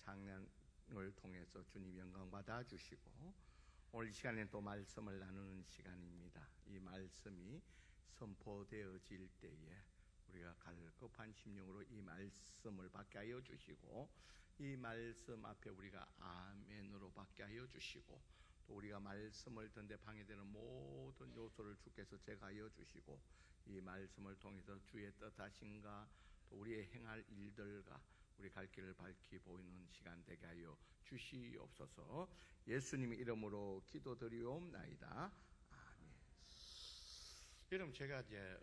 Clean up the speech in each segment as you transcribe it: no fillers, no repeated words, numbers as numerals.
찬양을 통해서 주님 영광 받아 주시고, 오늘 이 시간에 또 말씀을 나누는 시간입니다. 이 말씀이 선포되어질 때에 우리가 갈급한 심령으로 이 말씀을 받게 하여 주시고, 이 말씀 앞에 우리가 아멘으로 받게 하여 주시고, 또 우리가 말씀을 듣는데 방해되는 모든 요소를 주께서 제거하여 주시고, 이 말씀을 통해서 주의 뜻하신가, 또 우리의 행할 일들과 우리 갈 길을 밝히 보이는 시간 되게 하여 주시옵소서. 예수님의 이름으로 기도드리옵나이다. 아멘. 여러분, 제가 이제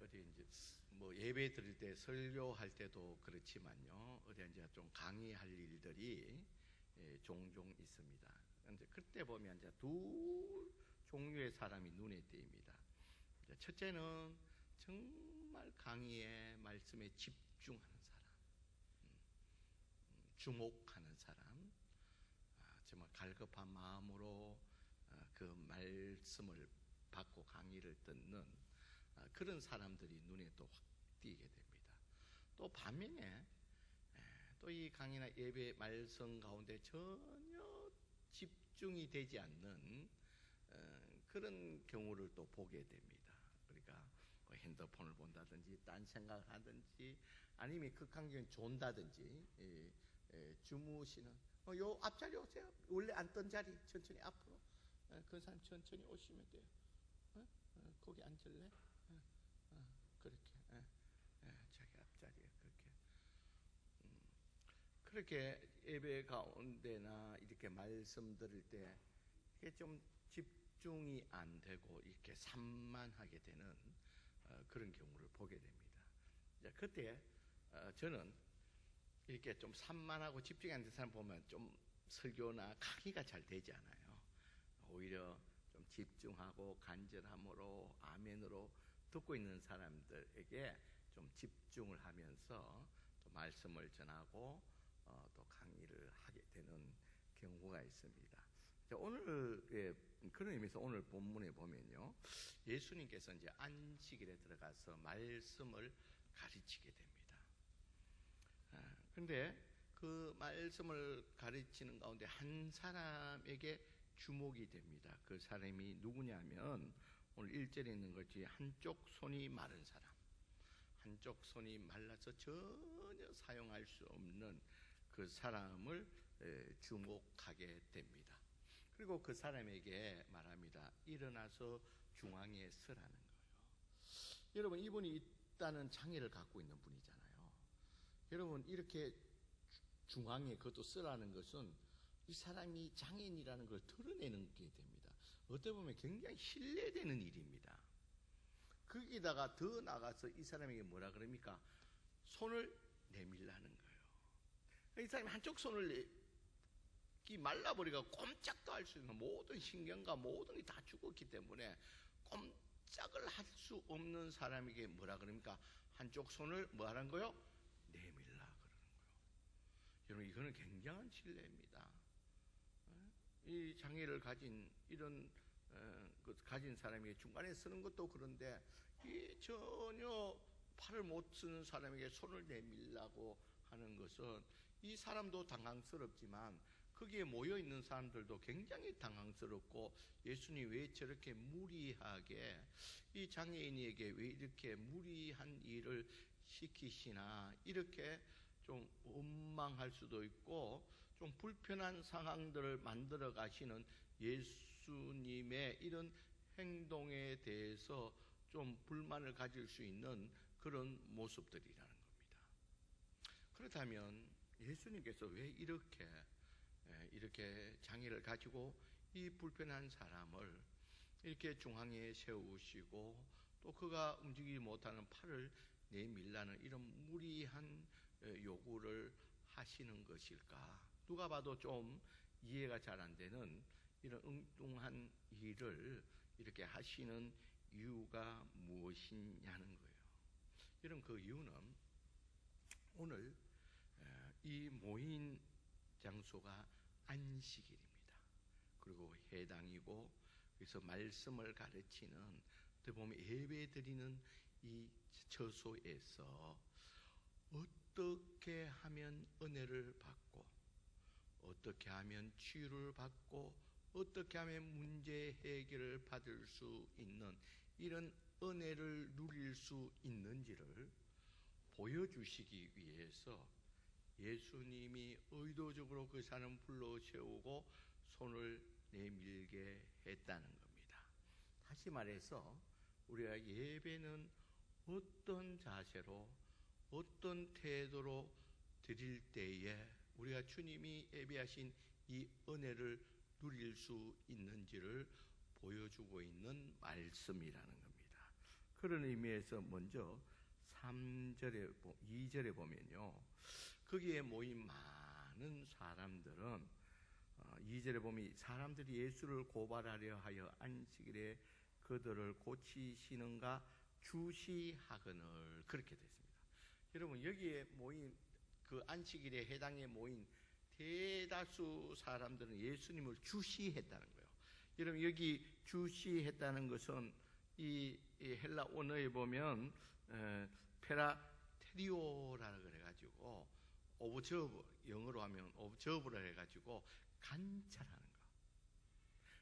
예배 드릴 때, 설교할 때도 그렇지만요, 어디 이제 좀 강의할 일들이 종종 있습니다. 이제 그때 보면 이제 두 종류의 사람이 눈에 띄입니다. 첫째는 정말 강의에, 말씀에 집중하는 사람, 주목하는 사람, 정말 갈급한 마음으로 그 말씀을 받고 강의를 듣는 그런 사람들이 눈에 또 확 띄게 됩니다. 또 반면에 또 이 강의나 예배 말씀 가운데 전혀 집중이 되지 않는 그런 경우를 또 보게 됩니다. 그러니까 핸드폰을 본다든지 딴 생각을 하든지, 아니면 극한경우 존다든지 주무시는, 요 앞자리 오세요. 원래 앉던 자리 천천히 앞으로, 그 사람 천천히 오시면 돼요. 거기 앉을래? 그렇게 자기 앞자리에 그렇게 예배 가운데나 이렇게 말씀 들을 때 이게 좀 집중이 안 되고 이렇게 산만하게 되는 그런 경우를 보게 됩니다. 그때 저는 이렇게 좀 산만하고 집중이 안 되는 사람 보면 좀 설교나 강의가 잘 되지 않아요. 오히려 좀 집중하고 간절함으로 아멘으로 듣고 있는 사람들에게 좀 집중을 하면서 또 말씀을 전하고 또 강의를 하게 되는 경우가 있습니다. 오늘 그런 의미에서 오늘 본문에 보면요, 예수님께서 이제 안식일에 들어가서 말씀을 가르치게 됩니다. 그런데 그 말씀을 가르치는 가운데 한 사람에게 주목이 됩니다. 그 사람이 누구냐면, 오늘 1절에 있는 것이 한쪽 손이 마른 사람, 한쪽 손이 말라서 전혀 사용할 수 없는 그 사람을 주목하게 됩니다. 그리고 그 사람에게 말합니다. 일어나서 중앙에 서라는 거예요. 여러분, 이분이 일단은 장애를 갖고 있는 분이잖아요. 여러분, 이렇게 중앙에 그것도 서라는 것은 이 사람이 장애인이라는 걸 드러내는 게 됩니다. 어떻게 보면 굉장히 신뢰되는 일입니다. 거기다가 더 나가서 이 사람에게 뭐라 그럽니까? 손을 내밀라는 거예요. 이 사람이 한쪽 손을 말라버리가 꼼짝도 할 수 있는 모든 신경과 모든 게 다 죽었기 때문에 꼼짝을 할 수 없는 사람에게 뭐라 그럽니까? 한쪽 손을 뭐 하는 거요? 내밀라 그러는 거예요. 여러분, 이거는 굉장한 신뢰입니다. 이 장애를 가진 이런 가진 사람이 중간에 쓰는 것도 그런데, 이 전혀 팔을 못 쓰는 사람에게 손을 내밀라고 하는 것은 이 사람도 당황스럽지만 거기에 모여있는 사람들도 굉장히 당황스럽고, 예수님 왜 저렇게 무리하게 이 장애인에게 왜 이렇게 무리한 일을 시키시나, 이렇게 좀 원망할 수도 있고 좀 불편한 상황들을 만들어 가시는 예수님의 이런 행동에 대해서 좀 불만을 가질 수 있는 그런 모습들이라는 겁니다. 그렇다면 예수님께서 왜 이렇게 장애를 가지고 이 불편한 사람을 이렇게 중앙에 세우시고, 또 그가 움직이지 못하는 팔을 내밀라는 이런 무리한 요구를 하시는 것일까? 누가 봐도 좀 이해가 잘 안 되는 이런 엉뚱한 일을 이렇게 하시는 이유가 무엇이냐는 거예요. 이런 그 이유는, 오늘 이 모인 장소가 안식일입니다. 그리고 해당이고, 그래서 말씀을 가르치는, 어떻게 보면 예배 드리는 이 처소에서 어떻게 하면 은혜를 받고 어떻게 하면 치유를 받고 어떻게 하면 문제 해결을 받을 수 있는 이런 은혜를 누릴 수 있는지를 보여주시기 위해서 예수님이 의도적으로 그 사람 불러 세우고 손을 내밀게 했다는 겁니다. 다시 말해서 우리가 예배는 어떤 자세로 어떤 태도로 드릴 때에 우리가 주님이 예배하신 이 은혜를 누릴 수 있는지를 보여주고 있는 말씀이라는 겁니다. 그런 의미에서 먼저 2절에 보면요, 거기에 모인 많은 사람들은 2절에 보면 사람들이 예수를 고발하려 하여 안식일에 그들을 고치시는가 주시하거늘, 그렇게 됐습니다. 여러분, 여기에 모인 그 안식일에 해당에 모인 대다수 사람들은 예수님을 주시했다는 거예요. 여러분, 여기 주시했다는 것은 이 헬라 원어에 보면 페라테리오라 그래가지고 오브저브, 영어로 하면 오브저브라 해가지고 관찰하는 거.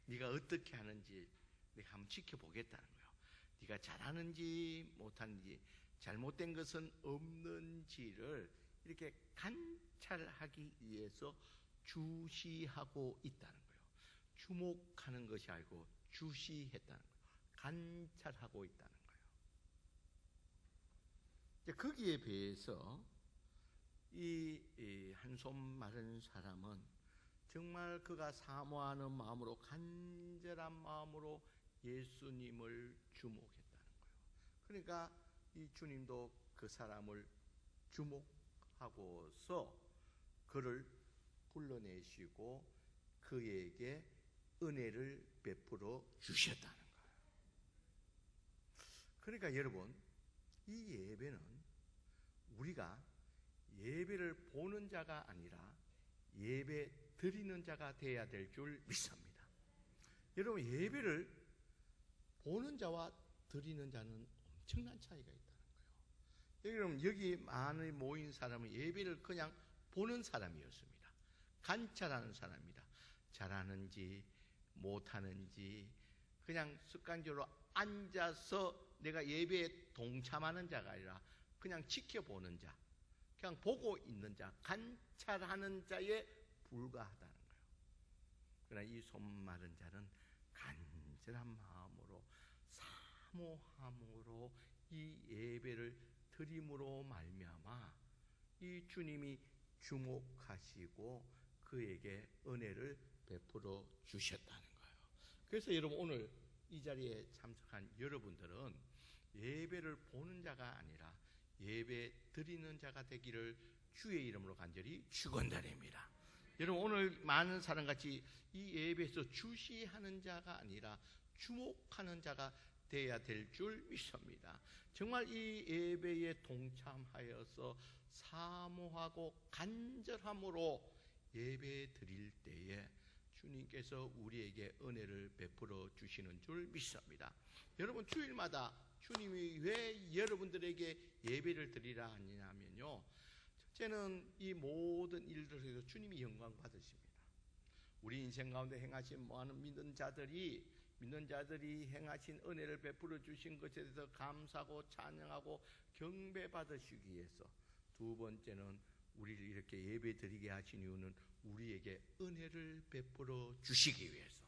네가 어떻게 하는지 내가 한번 지켜보겠다는 거예요. 네가 잘하는지 못하는지, 잘못된 것은 없는지를 이렇게 관찰하기 위해서 주시하고 있다는 거예요. 주목하는 것이 아니고 주시했다는 거예요. 관찰하고 있다는 거예요. 거기에 비해서 이 한손 마른 사람은 정말 그가 사모하는 마음으로, 간절한 마음으로 예수님을 주목했다는 거예요. 그러니까 이 주님도 그 사람을 주목하고서 그를 불러내시고 그에게 은혜를 베풀어 주셨다는 거예요. 그러니까 여러분, 이 예배는 우리가 예배를 보는 자가 아니라 예배 드리는 자가 되어야 될 줄 믿습니다. 여러분, 예배를 보는 자와 드리는 자는 엄청난 차이가 있다는 거예요. 여러분, 여기 많이 모인 사람은 예배를 그냥 보는 사람이었습니다. 관찰하는 사람입니다. 잘하는지 못하는지 그냥 습관적으로 앉아서 내가 예배에 동참하는 자가 아니라 그냥 지켜보는 자, 그냥 보고 있는 자, 관찰하는 자에 불과하다는 거예요. 그러나 이 손 마른 자는 간절한 마음으로, 사모함으로 이 예배를 드림으로 말미암아 이 주님이 주목하시고 그에게 은혜를 베풀어 주셨다는 거예요. 그래서 여러분, 오늘 이 자리에 참석한 여러분들은 예배를 보는 자가 아니라 예배 드리는 자가 되기를 주의 이름으로 간절히 축원드립니다. 여러분, 오늘 많은 사람같이 이 예배에서 주시하는 자가 아니라 주목하는 자가 되어야 될 줄 믿습니다. 정말 이 예배에 동참하여서 사모하고 간절함으로 예배 드릴 때에 주님께서 우리에게 은혜를 베풀어 주시는 줄 믿습니다. 여러분, 주일마다 주님이 왜 여러분들에게 예배를 드리라 하냐면요, 첫째는 이 모든 일들에서 주님이 영광 받으십니다. 우리 인생 가운데 행하신 많은 믿는 자들이 행하신 은혜를 베풀어 주신 것에 대해서 감사하고 찬양하고 경배 받으시기 위해서, 두 번째는 우리를 이렇게 예배 드리게 하신 이유는 우리에게 은혜를 베풀어 주시기 위해서.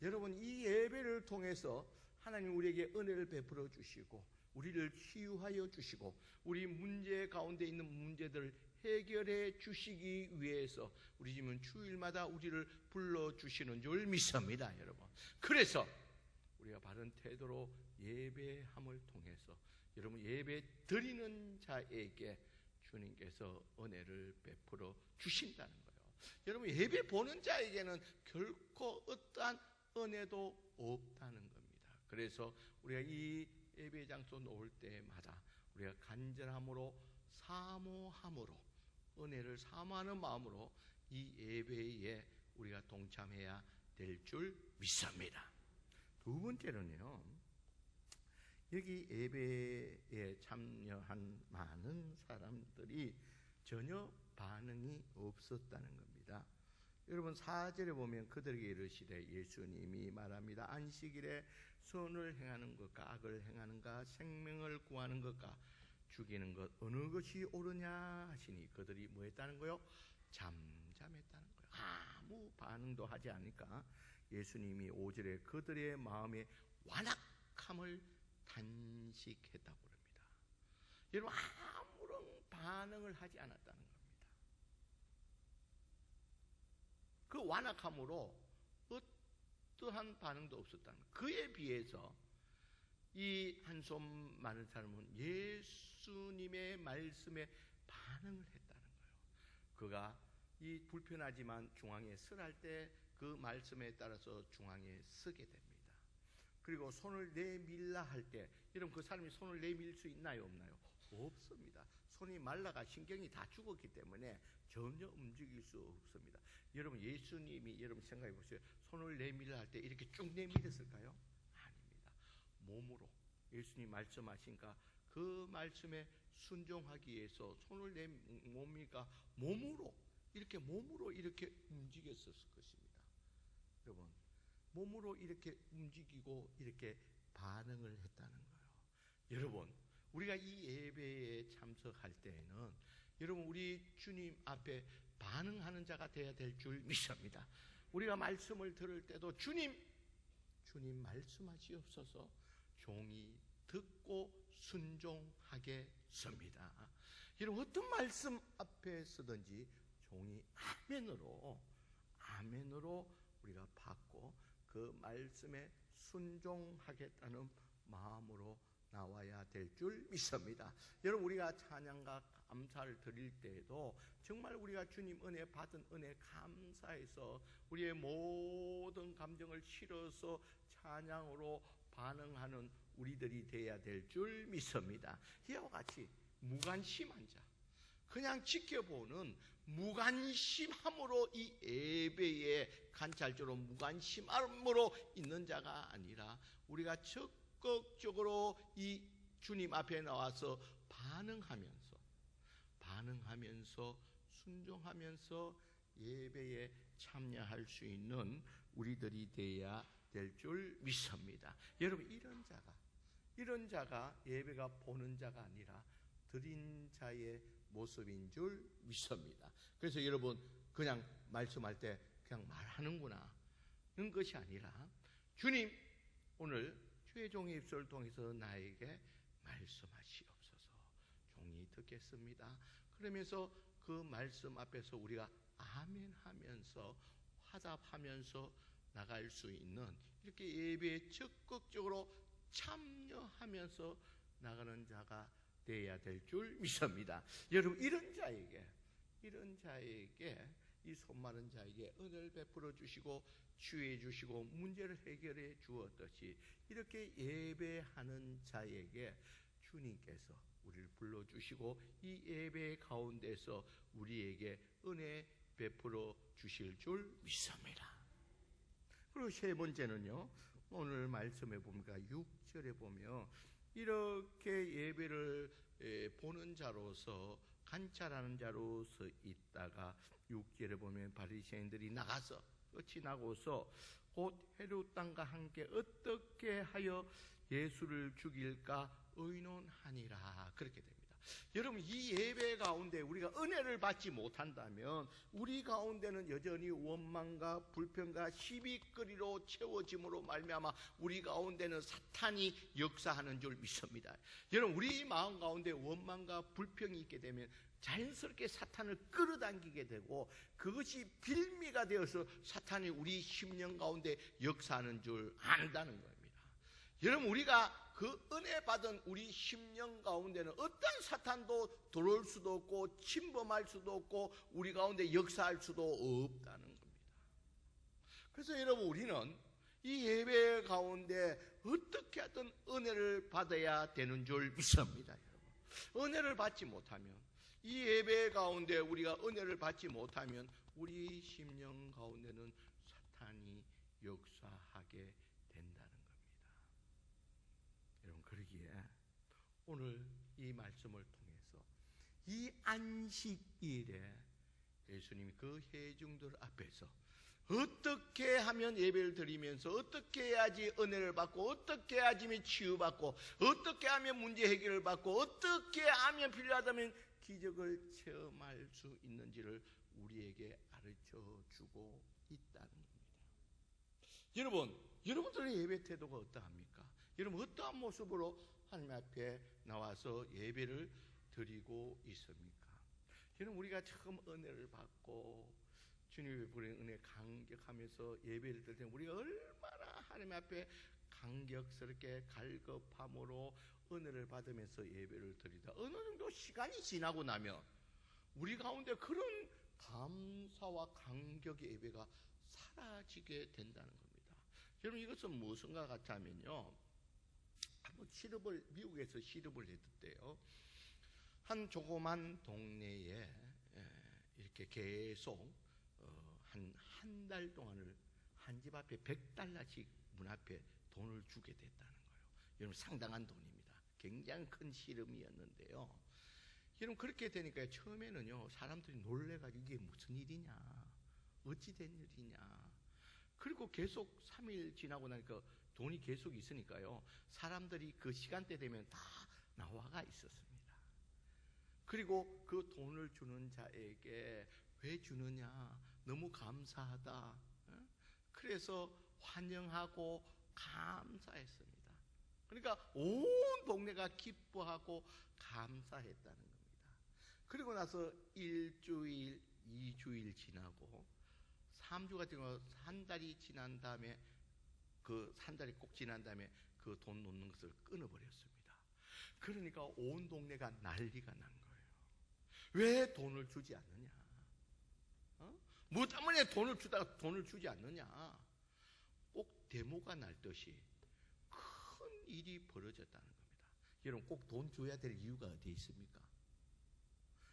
여러분, 이 예배를 통해서 하나님 우리에게 은혜를 베풀어 주시고 우리를 치유하여 주시고 우리 문제 가운데 있는 문제들을 해결해 주시기 위해서 우리 집은 주일마다 우리를 불러주시는 줄 믿습니다, 여러분. 그래서 우리가 바른 태도로 예배함을 통해서 여러분, 예배 드리는 자에게 주님께서 은혜를 베풀어 주신다는 거예요. 여러분, 예배 보는 자에게는 결코 어떠한 은혜도 없다는 겁니다. 그래서 우리가 이 예배 장소 놓을 때마다 우리가 간절함으로, 사모함으로, 은혜를 사모하는 마음으로 이 예배에 우리가 동참해야 될 줄 믿습니다. 두 번째는요, 여기 예배에 참여한 많은 사람들이 전혀 반응이 없었다는 겁니다. 여러분 4절에 보면 그들에게 이르시되 예수님이 말합니다. 안식일에 선을 행하는 것과 악을 행하는가 생명을 구하는 것과 죽이는 것 어느 것이 옳으냐 하시니 그들이 뭐 했다는 거요? 잠잠했다는 거예요. 아무 반응도 하지 않으니까 예수님이 5절에 그들의 마음에 완악함을 단식했다고 그럽니다. 여러분 아무런 반응을 하지 않았다는 겁니다. 그 완악함으로 어떠한 반응도 없었다는 거예요. 그에 비해서 이 한손 많은 사람은 예수님의 말씀에 반응을 했다는 거예요. 그가 이 불편하지만 중앙에 서할 때 그 말씀에 따라서 중앙에 서게 됩니다. 그리고 손을 내밀라 할 때 여러분 그 사람이 손을 내밀 수 있나요 없나요? 없습니다. 손이 말라가 신경이 다 죽었기 때문에 전혀 움직일 수 없습니다. 여러분 예수님이 여러분 생각해 보세요. 손을 내밀라 할 때 이렇게 쭉 내밀었을까요? 아닙니다. 몸으로 예수님 말씀하신가 그 말씀에 순종하기 위해서 손을 내밀까 몸으로 이렇게 움직였을 것입니다. 여러분 몸으로 이렇게 움직이고 이렇게 반응을 했다는 거예요. 여러분 우리가 이 예배에 참석할 때에는 여러분 우리 주님 앞에 반응하는 자가 되어야 될 줄 믿습니다. 우리가 말씀을 들을 때도 주님 말씀하시옵소서 종이 듣고 순종하겠습니다. 여러분 어떤 말씀 앞에 서든지 종이 아멘으로 우리가 받고 그 말씀에 순종하겠다는 마음으로 나와야 될 줄 믿습니다. 여러분 우리가 찬양과 감사를 드릴 때에도 정말 우리가 주님 은혜 받은 은혜 감사해서 우리의 모든 감정을 실어서 찬양으로 반응하는 우리들이 되어야 될 줄 믿습니다. 이와 같이 무관심한 자, 그냥 지켜보는 무관심함으로 이 예배에 관찰적으로 무관심함으로 있는 자가 아니라 우리가 적극적으로 이 주님 앞에 나와서 반응하면서 순종하면서 예배에 참여할 수 있는 우리들이 되어야 될 줄 믿습니다. 여러분 이런 자가 예배가 보는 자가 아니라 드린 자의 모습인 줄 믿습니다. 그래서 여러분 그냥 말씀할 때 그냥 말하는구나 이런 것이 아니라 주님 오늘 주의 종의 입술을 통해서 나에게 말씀하시옵소서 종이 듣겠습니다. 그러면서 그 말씀 앞에서 우리가 아멘하면서 화답하면서 나갈 수 있는 이렇게 예배에 적극적으로 참여하면서 나가는 자가 되어야 될 줄 믿습니다. 여러분 이런 자에게 이 손마른 자에게 은혜를 베풀어 주시고 치유해 주시고 문제를 해결해 주었듯이 이렇게 예배하는 자에게 주님께서 우리를 불러주시고 이 예배 가운데서 우리에게 은혜 베풀어 주실 줄 믿습니다. 그리고 세 번째는요, 오늘 말씀에 보니까 6절에 보면 이렇게 예배를 보는 자로서 관찰하는 자로서 있다가 6절에 보면 바리새인들이 나가서 끝이 나고서 곧 헤롯 왕과 함께 어떻게 하여 예수를 죽일까 의논하니라 그렇게 됩니다. 여러분 이 예배 가운데 우리가 은혜를 받지 못한다면 우리 가운데는 여전히 원망과 불평과 시비거리로 채워짐으로 말미암아 우리 가운데는 사탄이 역사하는 줄 믿습니다. 여러분 우리 마음 가운데 원망과 불평이 있게 되면 자연스럽게 사탄을 끌어당기게 되고 그것이 빌미가 되어서 사탄이 우리 심령 가운데 역사하는 줄 안다는 겁니다. 여러분 우리가 그 은혜 받은 우리 심령 가운데는 어떤 사탄도 들어올 수도 없고 침범할 수도 없고 우리 가운데 역사할 수도 없다는 겁니다. 그래서 여러분 우리는 이 예배 가운데 어떻게 하든 은혜를 받아야 되는 줄 믿습니다. 여러분 은혜를 받지 못하면 이 예배 가운데 우리가 은혜를 받지 못하면 우리 심령 가운데는 사탄이 역사하게 된다는 겁니다. 여러분 그러기에 오늘 이 말씀을 통해서 이 안식일에 예수님이 그 회중들 앞에서 어떻게 하면 예배를 드리면서 어떻게 해야지 은혜를 받고 어떻게 해야지 치유받고 어떻게 하면 문제 해결을 받고 어떻게 하면 필요하다면 기적을 체험할 수 있는지를 우리에게 가르쳐주고 있다는 겁니다. 여러분들의 예배 태도가 어떠합니까? 여러분 어떠한 모습으로 하나님 앞에 나와서 예배를 드리고 있습니까? 여러분 우리가 처음 은혜를 받고 주님의 부르는 은혜 감격하면서 예배를 드릴 때 우리가 얼마나 하나님 앞에 감격스럽게 갈급함으로 은혜를 받으면서 예배를 드리다 어느 정도 시간이 지나고 나면 우리 가운데 그런 감사와 감격의 예배가 사라지게 된다는 겁니다. 여러분 이것은 무엇인가 같다면요, 한번 미국에서 시럽을 했대요. 한 조그만 동네에 이렇게 계속 한 달 동안을 한 집 앞에 $100씩 문 앞에 돈을 주게 됐다는 거예요. 여러분 상당한 돈입니다. 굉장히 큰 시름이었는데요. 여러분 그렇게 되니까 처음에는요 사람들이 놀래가지고 이게 무슨 일이냐, 어찌 된 일이냐. 그리고 계속 3일 지나고 나니까 돈이 계속 있으니까요 사람들이 그 시간대 되면 다 나와가 있었습니다. 그리고 그 돈을 주는 자에게 왜 주느냐, 너무 감사하다, 그래서 환영하고 감사했습니다. 그러니까 온 동네가 기뻐하고 감사했다는 겁니다. 그리고 나서 1주일, 2주일 지나고 3주가 지나고 한 달이 지난 다음에 그 한 달이 꼭 지난 다음에 그 돈 놓는 것을 끊어버렸습니다. 그러니까 온 동네가 난리가 난 거예요. 왜 돈을 주지 않느냐? 뭐 때문에 돈을 주다가 돈을 주지 않느냐? 꼭 데모가 날 듯이 큰 일이 벌어졌다는 겁니다. 여러분 꼭 돈 줘야 될 이유가 어디에 있습니까?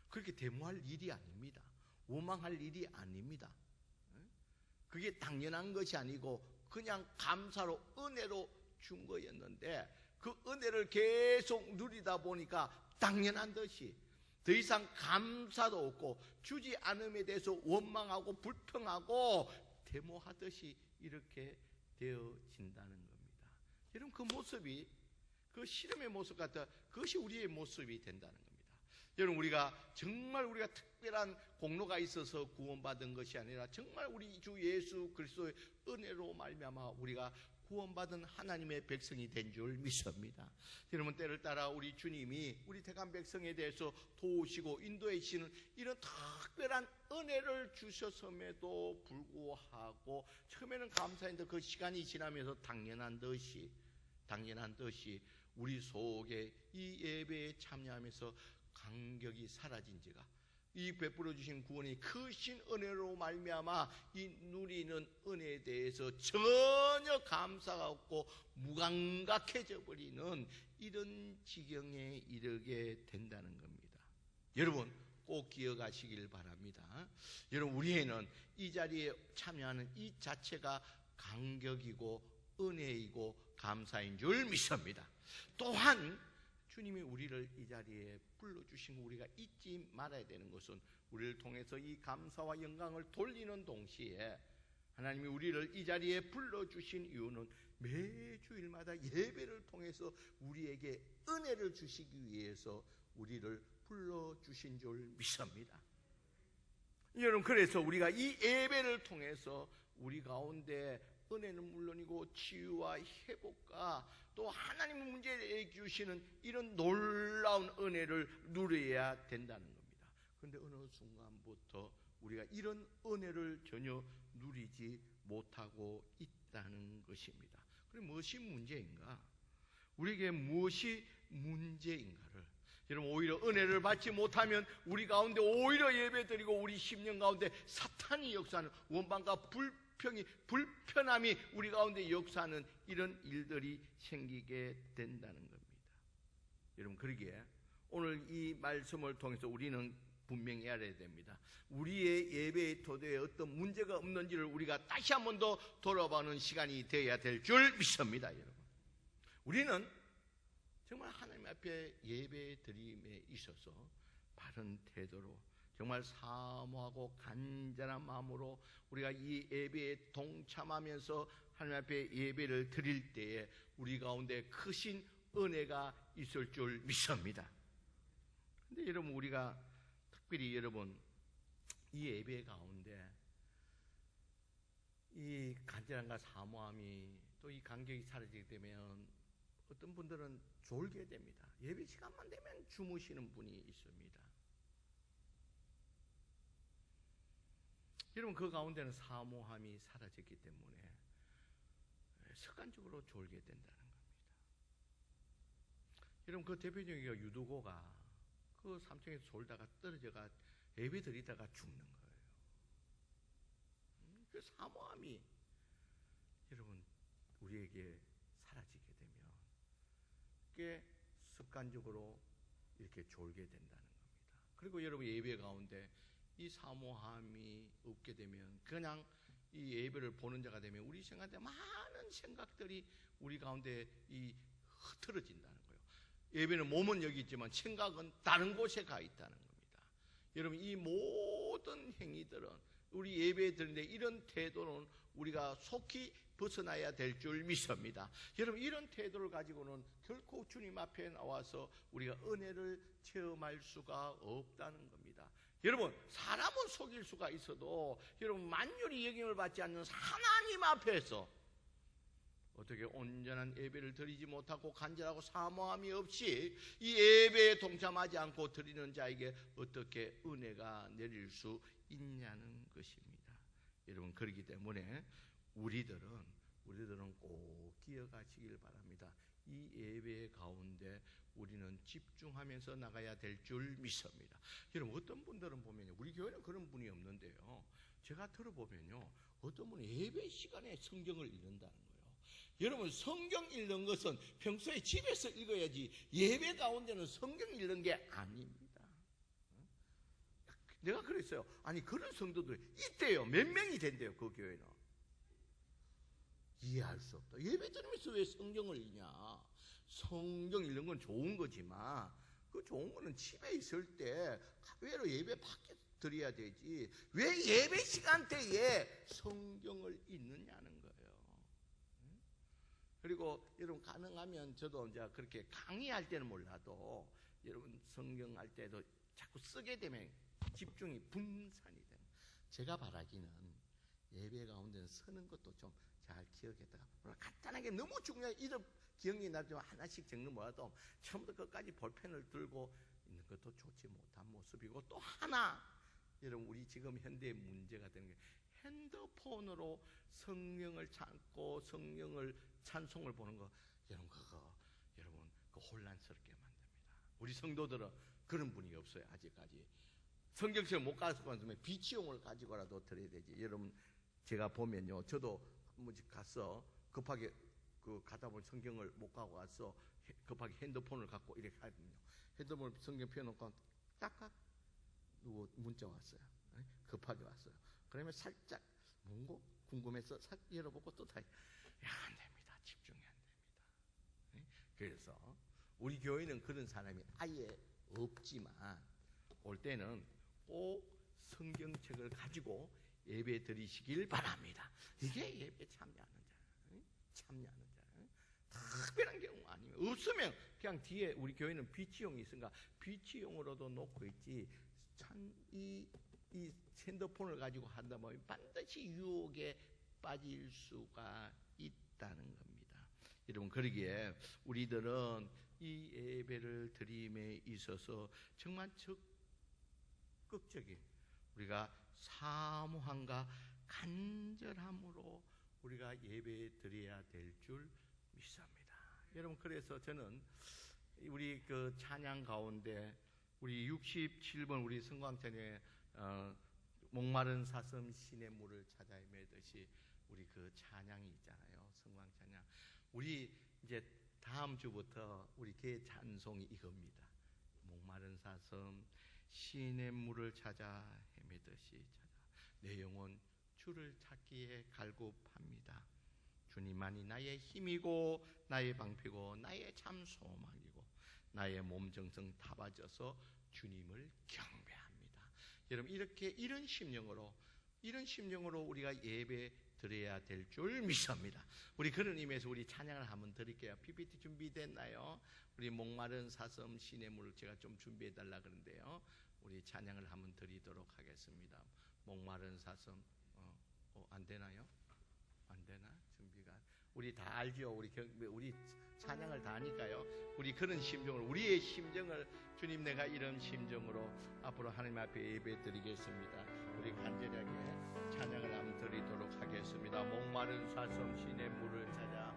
그렇게 데모할 일이 아닙니다. 원망할 일이 아닙니다. 그게 당연한 것이 아니고 그냥 감사로 은혜로 준 거였는데 그 은혜를 계속 누리다 보니까 당연한 듯이 더 이상 감사도 없고 주지 않음에 대해서 원망하고 불평하고 데모하듯이 이렇게 되어진다는 겁니다. 여러분 그 모습이 그 시름의 모습 같아 그것이 우리의 모습이 된다는 겁니다. 여러분 우리가 특별한 공로가 있어서 구원받은 것이 아니라 정말 우리 주 예수 그리스도의 은혜로 말미암아 우리가 구원받은 하나님의 백성이 된 줄 믿습니다. 여러분 때를 따라 우리 주님이 우리 택한 백성에 대해서 도우시고 인도해 주시는 이런 특별한 은혜를 주셨음에도 불구하고 처음에는 감사했는데 그 시간이 지나면서 당연한 듯이 우리 속에 이 예배에 참여하면서 감격이 사라진 지가 이 베풀어 주신 구원이 크신 은혜로 말미암아 이 누리는 은혜에 대해서 전혀 감사가 없고 무감각해져 버리는 이런 지경에 이르게 된다는 겁니다. 여러분 꼭 기억하시길 바랍니다. 여러분 우리에는 이 자리에 참여하는 이 자체가 감격이고 은혜이고 감사인 줄 믿습니다. 또한 주님이 우리를 이 자리에 불러주신 거 우리가 잊지 말아야 되는 것은 우리를 통해서 이 감사와 영광을 돌리는 동시에 하나님이 우리를 이 자리에 불러주신 이유는 매주일마다 예배를 통해서 우리에게 은혜를 주시기 위해서 우리를 불러주신 줄 믿습니다. 여러분 그래서 우리가 이 예배를 통해서 우리 가운데 은혜는 물론이고 치유와 회복과 또 하나님의 문제에 주시는 이런 놀라운 은혜를 누려야 된다는 겁니다. 그런데 어느 순간부터 우리가 이런 은혜를 전혀 누리지 못하고 있다는 것입니다. 그럼 무엇이 문제인가? 우리에게 무엇이 문제인가를 여러분 오히려 은혜를 받지 못하면 우리 가운데 오히려 예배드리고 우리 심령 가운데 사탄이 역사하는 원망과 불편함이 우리 가운데 역사하는 이런 일들이 생기게 된다는 겁니다. 여러분 그러기에 오늘 이 말씀을 통해서 우리는 분명히 알아야 됩니다. 우리의 예배의 토대에 어떤 문제가 없는지를 우리가 다시 한 번 더 돌아보는 시간이 되어야 될 줄 믿습니다. 여러분 우리는 정말 하나님 앞에 예배 드림에 있어서 바른 태도로 정말 사모하고 간절한 마음으로 우리가 이 예배에 동참하면서 하나님 앞에 예배를 드릴 때에 우리 가운데 크신 은혜가 있을 줄 믿습니다. 근데 여러분, 우리가 특별히 여러분 이 예배 가운데 이 간절함과 사모함이 또 이 간격이 사라지게 되면 어떤 분들은 졸게 됩니다. 예배 시간만 되면 주무시는 분이 있습니다. 여러분, 그 가운데는 사모함이 사라졌기 때문에 습관적으로 졸게 된다는 겁니다. 여러분, 그 대표적인 유두고가 그 삼층에서 졸다가 떨어져가 예배 드리다가 죽는 거예요. 그 사모함이 여러분 우리에게 사라지게 되면 꽤 습관적으로 이렇게 졸게 된다는 겁니다. 그리고 여러분 예배 가운데 이 사모함이 없게 되면 그냥 이 예배를 보는 자가 되면 우리 생각에 많은 생각들이 우리 가운데 이 흐트러진다는 거예요. 예배는 몸은 여기 있지만 생각은 다른 곳에 가 있다는 겁니다. 여러분, 이 모든 행위들은 우리 예배에 드리는데 이런 태도는 우리가 속히 벗어나야 될 줄 믿습니다. 여러분, 이런 태도를 가지고는 결코 주님 앞에 나와서 우리가 은혜를 체험할 수가 없다는 겁니다. 여러분, 사람은 속일 수가 있어도 여러분 만유리 영향을 받지 않는 하나님 앞에서 어떻게 온전한 예배를 드리지 못하고 간절하고 사모함이 없이 이 예배에 동참하지 않고 드리는 자에게 어떻게 은혜가 내릴 수 있냐는 것입니다. 여러분, 그렇기 때문에 우리들은 꼭 기억하시길 바랍니다. 이 예배 가운데 우리는 집중하면서 나가야 될 줄 믿습니다. 여러분, 어떤 분들은 보면요, 우리 교회는 그런 분이 없는데요, 제가 들어보면요, 어떤 분은 예배 시간에 성경을 읽는다는 거예요. 여러분, 성경 읽는 것은 평소에 집에서 읽어야지 예배 가운데는 성경 읽는 게 아닙니다. 내가 그랬어요. 아니, 그런 성도들이 있대요. 몇 명이 된대요, 그 교회는. 이해할 수 없다. 예배 드리면서 왜 성경을 읽냐? 성경 읽는 건 좋은 거지만 그 좋은 거는 집에 있을 때 가회로 예배 밖에 드려야 되지 왜 예배 시간대에 성경을 읽느냐는 거예요. 그리고 여러분, 가능하면 저도 이제 그렇게 강의할 때는 몰라도 여러분 성경할 때도 자꾸 쓰게 되면 집중이 분산이 돼요. 제가 바라기는 예배 가운데는 서는 것도 좀 잘 기억했다가 간단하게 너무 중요한 이름 기억이 나지만 하나씩 적는 뭐라도 처음부터 끝까지 볼펜을 들고 있는 것도 좋지 못한 모습이고, 또 하나 여러분, 우리 지금 현대의 문제가 되는 게 핸드폰으로 성령을 찾고 성령을 찬송을 보는 거, 여러분 그거 혼란스럽게 만듭니다. 우리 성도들은 그런 분이 없어요. 아직까지 성경책을 못 가지고 왔으면 비치용을 가지고라도 드려야 되지. 여러분, 제가 보면요, 저도 한 번씩 가서 급하게 가다 보면 성경을 못 가고 와서 급하게 핸드폰을 갖고 이렇게 하거든요. 핸드폰을 성경 펴놓고 딱딱 누구 문자 왔어요. 급하게 왔어요. 그러면 살짝 뭔고 궁금해서 싹 열어보고 또 다시 안 됩니다. 집중이 안 됩니다. 그래서 우리 교회는 그런 사람이 아예 없지만 올 때는 꼭 성경책을 가지고 예배 드리시길 바랍니다. 이게 예배 참여하는 자예요. 참여하는 자예요. 특별한 경우 아니면 없으면 그냥 뒤에 우리 교회는 비치용이 있으니까 비치용으로도 놓고 있지, 이 핸드폰을 가지고 한다면 반드시 유혹에 빠질 수가 있다는 겁니다. 여러분, 그러기에 우리들은 이 예배를 드림에 있어서 정말 적극적인 우리가 사모함과 간절함으로 우리가 예배 드려야 될 줄 믿습니다. 여러분, 그래서 저는 우리 그 찬양 가운데 우리 67번 우리 성광찬의 목마른 사슴 신의 물을 찾아 헤매듯이 우리 그 찬양이 있잖아요. 성광 찬양. 우리 이제 다음 주부터 우리 개 찬송이 이겁니다. 목마른 사슴 신의 물을 찾아 헤매듯이 찾아 내 영혼 주를 찾기에 갈급합니다. 주님만이 나의 힘이고 나의 방패고 나의 참 소망이고 나의 몸 정성 다 바쳐서 주님을 경배합니다. 여러분 이런 심령으로 우리가 예배 드려야 될 줄 믿습니다. 우리 그런 의미에서 우리 찬양을 한번 드릴게요. PPT 준비됐나요? 우리 목마른 사슴 시냇물 제가 좀 준비해 달라 그러는데요. 우리 찬양을 한번 드리도록 하겠습니다. 목마른 사슴 안 되나요? 안 되나? 준비가 우리 다 알죠. 우리 찬양을 다 하니까요. 우리 그런 심정으로 우리의 심정을 주님 내가 이런 심정으로 앞으로 하나님 앞에 예배 드리겠습니다. 우리 간절하게 찬양을 한번 드리도록 하겠습니다. 목마른 사슴 시내 물을 찾아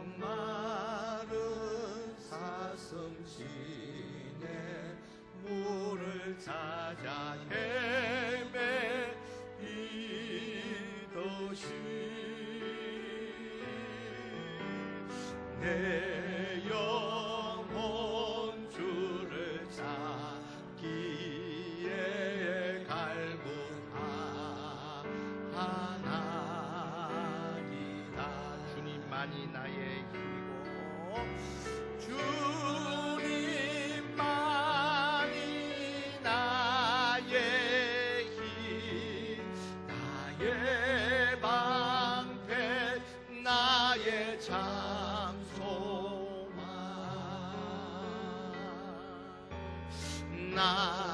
목마른 사슴 시내 물을 찾아 헤매이듯이 내 영혼 주를 찾기에 갈구하나이다. 주님만이 나의 힘이고 주님만이 나의 힘 나의 방패 나의 참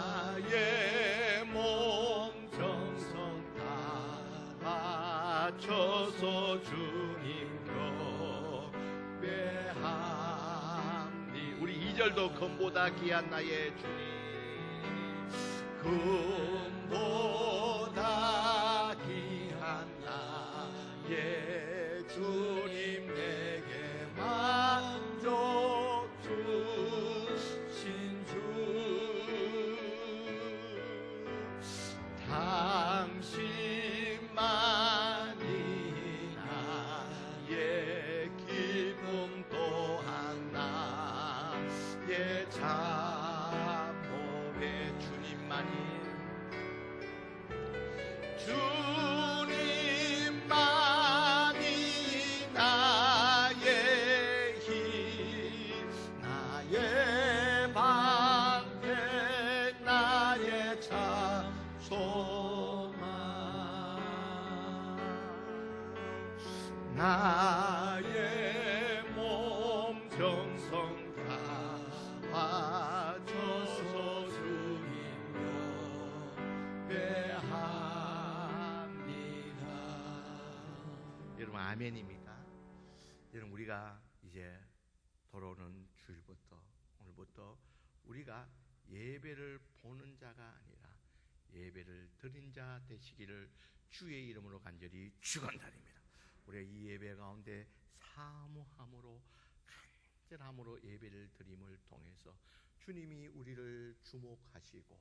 나의 몸 정성 다 바쳐서 주님 경배합니. 우리 2절도 금보다 귀한 나의 주님 금보다 귀한 나의 주님 내게 만족 주신 주 당신만이 나의 기쁨 또한 나의 잠복의 주님만이 나의 힘 나의 방패 나의 참 소망 나의 몸 정성 다 바쳐서 주님 경배합니다. 여러분 아멘입니까? 여러분 우리가 이제 돌아오는 주일부터 오늘부터 우리가 예배를 보는 자가 아니라 예배를 드린 자 되시기를 주의 이름으로 간절히 축원드립니다. 우리가 이 예배 가운데 사모함으로 간절함으로 예배를 드림을 통해서 주님이 우리를 주목하시고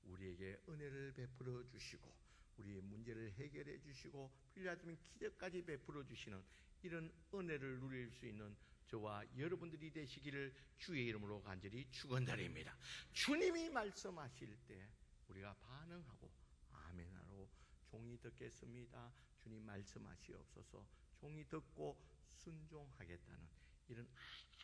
우리에게 은혜를 베풀어 주시고 우리의 문제를 해결해 주시고 필요하다면 기적까지 베풀어 주시는 이런 은혜를 누릴 수 있는 저와 여러분들이 되시기를 주의 이름으로 간절히 축원드립니다. 주님이 말씀하실 때 우리가 반응하고 아멘하고 종이 듣겠습니다. 주님 말씀하시옵소서. 종이 듣고 순종하겠다는 이런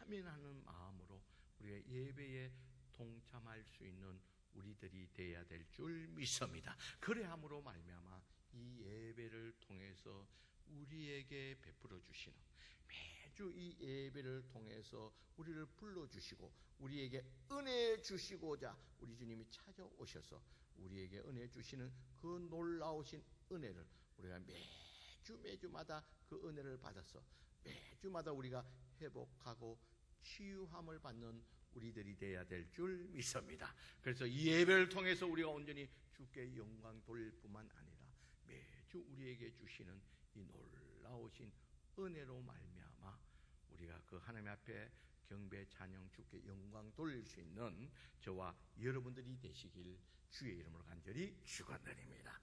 아멘하는 마음으로 우리가 예배에 동참할 수 있는 우리들이 되어야 될 줄 믿습니다. 그래함으로 말미암아 이 예배를 통해서 우리에게 베풀어 주시는 매주 이 예배를 통해서 우리를 불러주시고 우리에게 은혜 주시고자 우리 주님이 찾아오셔서 우리에게 은혜 주시는 그 놀라우신 은혜를 우리가 매주마다 그 은혜를 받아서 매주마다 우리가 회복하고 치유함을 받는 우리들이 되어야 될 줄 믿습니다. 그래서 이 예배를 통해서 우리가 온전히 주께 영광 돌릴 뿐만 아니라 매주 우리에게 주시는 이 놀라우신 은혜로 말미암아 우리가 그 하나님 앞에 경배 찬양 주께 영광 돌릴 수 있는 저와 여러분들이 되시길 주의 이름으로 간절히 축원드립니다.